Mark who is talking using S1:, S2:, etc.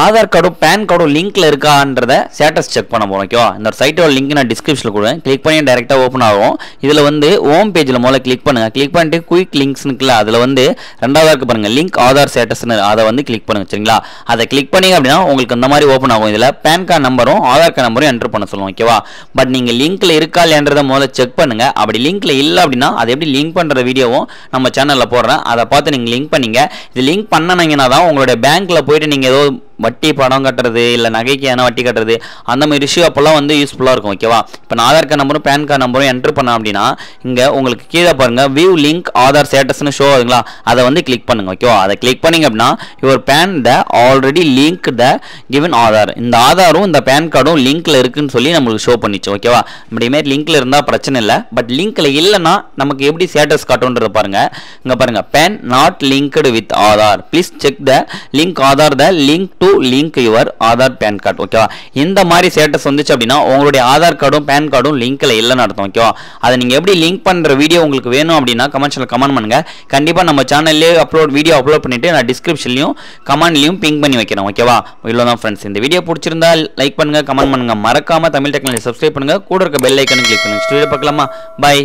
S1: ஆதார் கார்டும் பேன் கார்டும் லிங்க்ல இருக்கான்றத ஸ்டேட்டஸ் செக் பண்ண போறோம். ஓகேவா? இந்த சைட்டோட லிங்க் நான் டிஸ்கிரிப்ஷன்ல கொடுறேன். கிளிக் பண்ணி டைரக்டா ஓபன் ஆகும். இதுல வந்து ஹோம் பேஜ்ல முதல்ல கிளிக் பண்ணுங்க. கிளிக் பண்ணிட்டு குயிக் லிங்க்ஸ்னு இருக்குல்ல, அதுல வந்து ரெண்டாவதா இருக்கு பாருங்க, லிங்க் ஆதார் ஸ்டேட்டஸ்னு, அதை வந்து கிளிக் பண்ணுங்க. சரிங்களா? அதை கிளிக் பண்ணீங்க அப்படின்னா உங்களுக்கு இந்த மாதிரி ஓபன் ஆகும். இதுல பேன் கார்டு நம்பரும் ஆதார் கார்டு நம்பரும் என்டர் பண்ண சொல்லுவோம். ஓகேவா? பட் நீங்க லிங்க்ல இருக்கா இல்லையன்றத முதல்ல செக் பண்ணுங்க. அப்படி லிங்க்ல இல்ல அப்படின்னா அதை எப்படி லிங்க் பண்ற வீடியோவும் நம்ம சேனல்ல போடுறேன். அதை பார்த்து நீங்க லிங்க் பண்ணீங்க. இது லிங்க் பண்ணனீங்கன்னா தான் உங்களுடைய பேங்க்ல போயிட்டு நீங்க ஏதோ வட்டி பணம் கட்டுறது இல்லை நகைக்கு ஏன்னா வட்டி கட்டுறது அந்த மாதிரி இஷ்யூ அப்போல்லாம் வந்து யூஸ்ஃபுல்லாக இருக்கும். ஓகேவா? இப்போ நான் ஆதார் கார்டு நம்பரும் பேன் கார்டு நம்பரும் என்ட்ரு பண்ணேன் அப்படின்னா இங்கே உங்களுக்கு கீழே பாருங்க வியூ லிங்க் ஆதார் ஸ்டேட்டஸ்னு ஷோ ஆகுங்களா, அதை வந்து கிளிக் பண்ணுங்க. ஓகேவா? அதை கிளிக் பண்ணிங்க அப்படின்னா your PAN the already link the given Aadhaar, இந்த ஆதாரும் இந்த பேன் கார்டும் லிங்க்ல இருக்குன்னு சொல்லி நம்மளுக்கு ஷோ பண்ணிச்சு. ஓகேவா? இப்படிமாரி லிங்க்ல இருந்தால் பிரச்சனை இல்லை. பட் லிங்க்ல இல்லைன்னா நமக்கு எப்படி ஸ்டேட்டஸ் காட்டுன்றதை பாருங்க. இங்கே பாருங்க, PAN not linked with Aadhaar, please check the link Aadhaar the link to link your Aadhaar PAN card. ஓகேவா? இந்த மாதிரி ஸ்டேட்டஸ் வந்துச்சு அப்படின்னா உங்களுடைய ஆதார் கார்டும் பேன் கார்டும் லிங்க்ல இல்லைன்னு அர்த்தம். ஓகேவா? அதை நீங்க எப்படி லிங்க் பண்ற வீடியோ உங்களுக்கு வேணும் அப்படின்னா கமெண்ட்ஸ்ல கமெண்ட் பண்ணுங்க. கண்டிப்பா நம்ம சேனல்லே வீடியோ அப்லோட் பண்ணிட்டு நான் டிஸ்கிரிப்ஷன்லயும் கமெண்ட்லயும் பிங் பண்ணி வைக்கிறேன். ஓகேவா? இவ்வளவுதான் ஃப்ரெண்ட்ஸ். இந்த வீடியோ பிடிச்சிருந்தா லைக் பண்ணுங்க, கமெண்ட் பண்ணுங்க, மறக்காம தமிழ் டெக்னாலஜி சப்ஸ்கிரைப் பண்ணுங்க, கூட இருக்க பெல் ஐக்கனை கிளிக் பண்ணுங்க. ஸ்டூடியோ பார்க்கலாமா? பை.